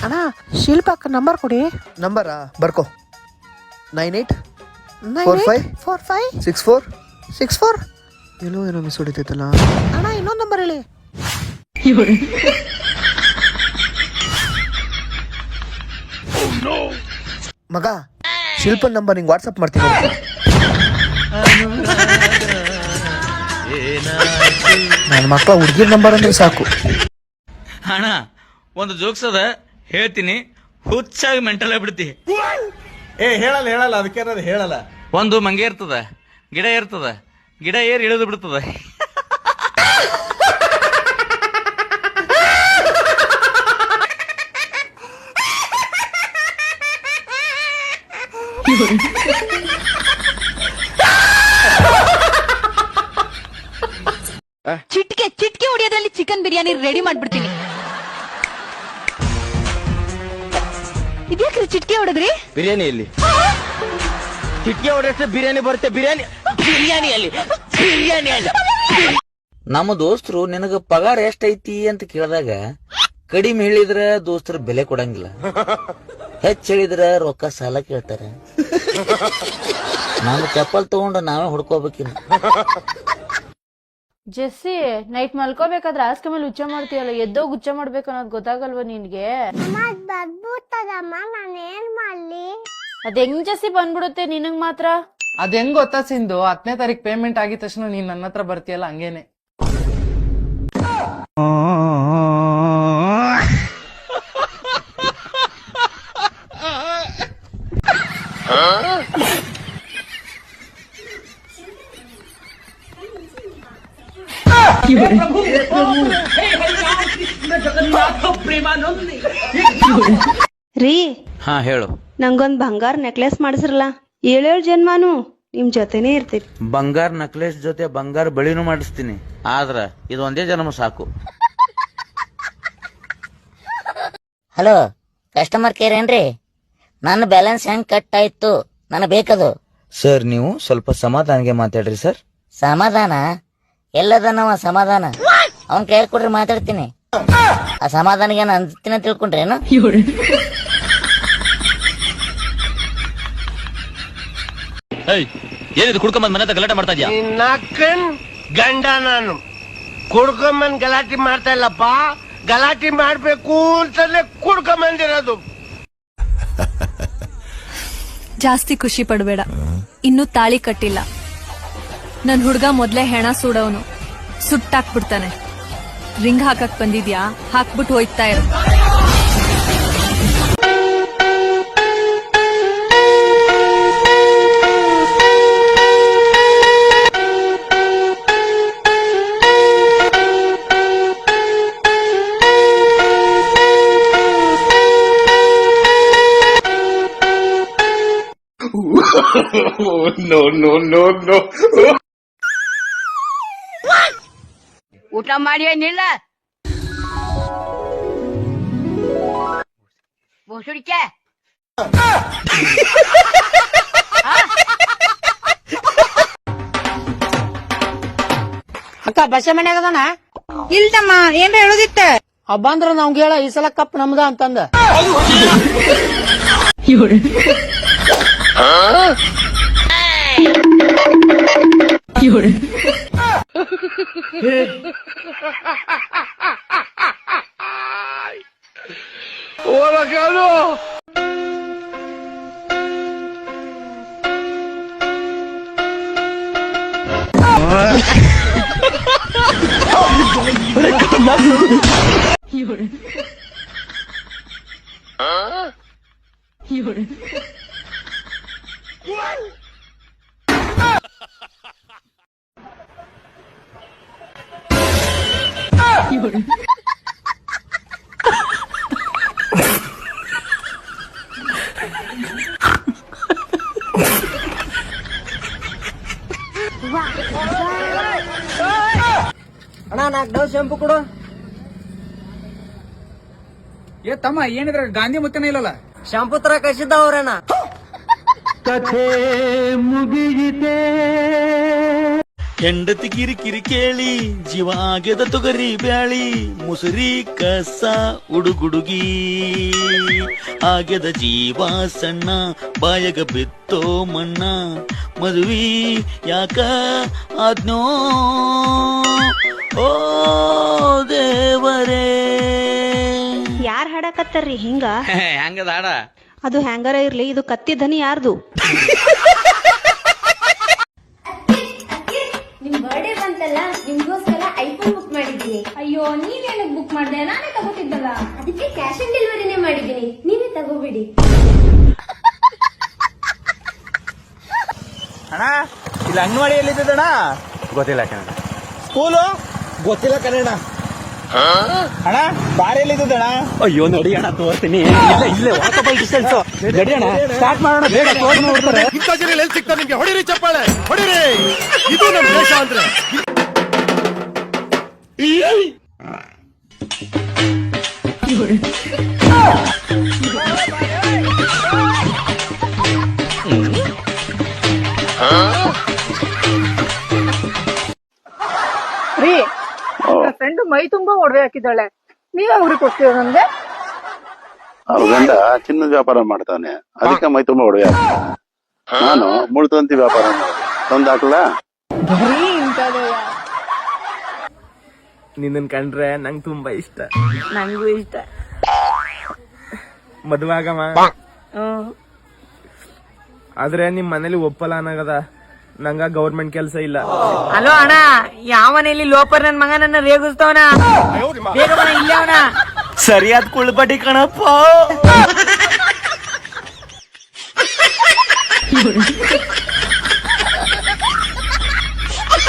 ಅಣ್ಣ ಶಿಲ್ಪಕ್ಕ ನಂಬರ್ ಕೊಡಿ. ನಂಬರಾ ಬರ್ಕೋ. 984564 ಎಲ್ಲೋ ಏನೋ ಮಿಸ್ ಹೊಡಿತೈತಲ್ಲ. ಅಣ್ಣ ಇನ್ನೊಂದು ನಂಬರ್ ಹೇಳಿ. ಮಗ ಶಿಲ್ಪನ್ ನಂಬರ್ ನಿಂಗೆ ವಾಟ್ಸಪ್ ಮಾಡ್ತೀನಿ. ನನ್ನ ಮಕ್ಕಳ ಹುಡುಗಿರ್ ನಂಬರ್ ಅಂದ್ರೆ ಸಾಕು. ಅಣ್ಣ ಒಂದು ಜೋಕ್ಸ್ ಅದ ಹೇಳ್ತೀನಿ, ಹುಚ್ಚಾಗಿ ಮೆಂಟಲ್ ಆಗ್ಬಿಡ್ತಿ. ಹೇಳಲ್ಲ ಅದಕ್ಕೆ ಹೇಳಲ್ಲ. ಒಂದು ಮಂಗೆ ಇರ್ತದ, ಗಿಡ ಇರ್ತದ, ಗಿಡ ಏರ್ ಇಳಿದು ಬಿಡ್ತದ. ಚಿಟ್ಕೆ ಹೊಡಿಯೋದ್ರಲ್ಲಿ ಚಿಕನ್ ಬಿರಿಯಾನಿ ರೆಡಿ ಮಾಡ್ಬಿಡ್ತೀನಿ. ಇದ್ಯಾಕ್ರಿ ಚಿಟ್ಕೆ ಹೊಡೆದ್ರಿ? ಬಿರಿಯಾನಿಯಲ್ಲಿ ಚಿಟ್ಕೆ ಹೊಡೆದ್ರೆ ಬಿರಿಯಾನಿ ಬರುತ್ತೆ. ಬಿರಿಯಾನಿಯಲ್ಲಿ ನಮ್ಮ ದೋಸ್ತರು ನಿನಗ ಪಗಾರ ಎಷ್ಟೈತಿ ಅಂತ ಕೇಳಿದಾಗ ಕಡಿಮೆ ಹೇಳಿದ್ರ ದೋಸ್ತರ ಬೆಲೆ ಕೊಡಂಗಿಲ್ಲ, ಹೆಚ್ಚ ಹೇಳಿದ್ರ ರೊಕ್ಕ ಸಾಲ ಕೇಳ್ತಾರೆ. ನಾನು ಚಪ್ಪಲ್ ತಗೊಂಡು ನಾವೇ ಹುಡ್ಕೋಬೇಕಿಲ್ಲ. ಜೆಸ್ಸಿ, ನೈಟ್ ಮಲ್ಕೋಬೇಕಾದ್ರೆ ಹಾಸಿಗೆ ಮೇಲೆ ಹುಚ್ಚ ಮಾಡ್ತೀಯಲ್ಲ, ಎದ್ದೋಗಿ ಹುಚ್ಚ ಮಾಡ್ಬೇಕು ಅನ್ನೋದು ಗೊತ್ತಾಗಲ್ವಾ ನಿನ್ಗೆ? ಅದ್ ಹೆಂಗ್ ಜೆಸ್ಸಿ ಬಂದ್ಬಿಡುತ್ತೆ ನಿನಗ್ ಮಾತ್ರ? ಅದ್ ಹೆಂಗ್ ಗೊತ್ತಾ ಸಿಂಧು, 10ನೇ ತಾರೀಕು ಪೇಮೆಂಟ್ ಆಗಿದ ತಕ್ಷಣ ನೀನ್ ನನ್ನ ಹತ್ರ ಬರ್ತೀಯಲ್ಲ ಹಂಗೇನೆ. ರೀ, ಹಾ ಹೇಳು. ನಂಗೊಂದ್ ಬಂಗಾರ ನೆಕ್ಲೆಸ್ ಮಾಡಿಸ್ರಲ್ಲ, 7 ಜನ್ಮಾನು ನಿಮ್ ಜೊತೆನೆ ಇರ್ತೀರಿ. ಬಂಗಾರ ನಕ್ಲೆಸ್ ಜೊತೆ ಬಂಗಾರ ಬಳಿನೂ ಮಾಡಿಸ್ತೀನಿ, ಆದ್ರ ಇದೊಂದೇ ಜನ್ಮ ಸಾಕು. ಹಲೋ, ಕಸ್ಟಮರ್ ಕೇರ್ ಏನ್ರಿ? ನನ್ನ ಬ್ಯಾಲೆನ್ಸ್ ಹೆಂಗ್ ಕಟ್ ಆಯ್ತು, ನನಗೆ ಬೇಕದು. ಸರ್ ನೀವು ಸ್ವಲ್ಪ ಸಮಾಧಾನಗೆ ಮಾತಾಡ್ರಿ ಸರ್. ಸಮಾಧಾನ ಎಲ್ಲದನವ ಸಮಾಧಾನ, ಅವನ್ ಕೈ ಕೊಡ್ರಿ ಮಾತಾಡ್ತೀನಿ. ಆ ಸಮಾಧಾನಗೆ ಏನು ಅಂತೀನಿ ತಿಳ್ಕೊಂಡ್ರೇನು? ಏನಿದು ಕುಡ್ಕೊಂಬಂದ್ ಮನೆ ಗಲಾಟೆ ಮಾಡ್ತಾ ಇದ್ಯಾ? ನಕ್ಕನ್ ಗಂಡ ನಾನು ಕುಡ್ಕೊಂಬಂದ್ ಗಲಾಟೆ ಮಾಡ್ತಾ ಇಲ್ಲಪ್ಪ, ಗಲಾಟೆ ಮಾಡ್ಬೇಕು ಅಂತಲೇ ಕುಡ್ಕೊಂಬಂದಿರೋದು. ಜಾಸ್ತಿ ಖುಷಿ ಪಡ್ಬೇಡ, ಇನ್ನೂ ತಾಳಿ ಕಟ್ಟಿಲ್ಲ. ನನ್ ಹುಡ್ಗ ಮೊದ್ಲೇ ಹೆಣ ಸುಡೋನು, ಸುಟ್ಟಾಕ್ಬಿಡ್ತಾನೆ. ರಿಂಗ್ ಹಾಕಕ್ ಬಂದಿದ್ಯಾ? ಹಾಕ್ಬಿಟ್ಟು ಹೋಯ್ತಾ ಇರು. No. ಊಟ ಮಾಡಿ ಏನಿಲ್ಲ ಬೋಸುಡಿಕೆ. ಅಕ್ಕ ಬಸ್ಸೆ ಮನ್ಯಾಗ ಅದಾನ? ಇಲ್ದಮ್ಮ, ಏನ್ರ ಹೇಳೋದಿತ್ತ? ಹಬ್ಬ ಅಂದ್ರ ನಾವ್ ಹೇಳ ಈ ಸಲ ಕಪ್ ನಮ್ದ ಅಂತಂದ. ಅಣ್ಣ 4 ಡವ್ ಶೆಂಪು ಕೊಡು. ಏ ತಮ್ಮ, ಏನಿದ್ರ ಗಾಂಧಿ ಮುತ್ತನೇ ಇಲ್ಲಲ್ಲ? ಶಾಂಪು ತರ ಕಳಿಸಿದ್ದ ಅವ್ರಣ್ಣ. ಕಥೆ ಮುಗಿಯಿತೆ ಹೆಂಡತಿ ಕಿರಿಕಿರಿ ಕೇಳಿ ಜೀವ ಆಗ್ಯದ ತೊಗರಿ ಬ್ಯಾಳಿ ಮುಸುರಿ ಕಸ ಉಡುಗುಡುಗಿ ಆಗ್ಯದ ಜೀವ ಸಣ್ಣ ಬಾಯಗ ಬಿತ್ತೋ ಮಣ್ಣ ಮದುವಿ ಯಾಕ ಆದ್ನೋ ಓ ದೇವರೇ. ಯಾರ್ ಹಾಡಕತ್ತಾರ್ರಿ ಹಿಂಗ? ಹೆಂಗದ ಹಾಡ? ಅದು ಹ್ಯಾಂಗರ ಇರ್ಲಿ, ಇದು ಕತ್ತಿ ಧನಿ ಯಾರ್ದು? ನಿಮ್ ಬರ್ಡೇ ಬಂತಲ್ಲ, ನಿಮ್ಗೋಸ್ಕರ ಐಫೋನ್ ಬುಕ್ ಮಾಡಿದ್ದೀನಿ. ಅಯ್ಯೋ, ನೀವೇನಕ್ ಬುಕ್ ಮಾಡ್ದೆ? ನಾನೇ ತಗೋತಿದ್ದಲ್ಲ. ಅದಕ್ಕೆ ಕ್ಯಾಶ್ ಆನ್ ಡೆಲಿವರಿನೇ ಮಾಡಿದ್ದೀನಿ, ನೀವೇ ತಗೋಬಿಡಿ. ಅಣ್ಣ ಇಲ್ಲಿ ಅಂಗನವಾಡಿ ಎಲ್ಲಿದ್ದಣ್ಣ? ಗೊತ್ತಿಲ್ಲ ಕನ್ನಡ. ಸ್ಕೂಲು ಗೊತ್ತಿಲ್ಲ ಕನ್ನಡ. ಅಣ್ಣ ಬಾರಿ ಎಲ್ಲಿದ್ದಣ್ಣ? ಅಯ್ಯೋ ನಡಿ ಅಣ್ಣ ತೋರ್ತೀನಿ. ಇಲ್ಲೇ ನಡಿ ಅಣ್ಣ, ಸ್ಟಾರ್ಟ್ ಮಾಡೋಣ ಬೇಗ. ಇಂಥ ಜನ ಎಲ್ಲಿ ಸಿಗ್ತಾರೆ ನಿಮ್ಗೆ? ಹೊಡಿರಿ ಚಪ್ಪಾಳೆ, ಹೊಡಿರಿ. ಇದು ನಮ್ಮ ದೇಶ ಅಂದ್ರೆ. ರೀ, ಫ್ರೆಂಡ್ ಮೈ ತುಂಬಾ ಒಡವೆ ಹಾಕಿದ್ದಾಳೆ, ನೀವೇ ಉರಿ ಕೊಡ್ತೀರ ನನ್ಗೆ? ಅವ್ರ ಗಂಡ ಚಿನ್ನದ ವ್ಯಾಪಾರ ಮಾಡ್ತಾನೆ, ಅದಕ್ಕೆ ಮೈ ತುಂಬಾ ಒಡವೆ ಹಾಕ್ತಾನೆ. ನಾನು ಮುಳ್ತಂತಿ ವ್ಯಾಪಾರ ತಂದು ಹಾಕ್ಲಾ? ನಿನ್ನನ್ ಕಂಡ್ರೆ ನಂಗ್ ತುಂಬಾ ಇಷ್ಟ. ನಂಗೂ ಇಷ್ಟ. ಮದ್ವೆ ಆಗಮ್ಮ. ಆದ್ರೆ ನಿಮ್ ಮನೇಲಿ ಒಪ್ಪಲ್ಲ ಅನ್ನಗದ, ನಂಗ ಗೌರ್ಮೆಂಟ್ ಕೆಲ್ಸ ಇಲ್ಲ. ಹಲೋ ಅಣ್ಣ, ಯಾವ ಮನೇಲಿ ಲೋಪರ್ ನನ್ ಮಗ ನನ್ನ ರೇಗಿಸ್ತವನ? ಬೇಗ ಬಾ, ಇಲ್ಲೇ ಅವನ. ಸರಿಯಾದ ಕುಳ್ಬಡಿ ಕಣಪ್ಪ.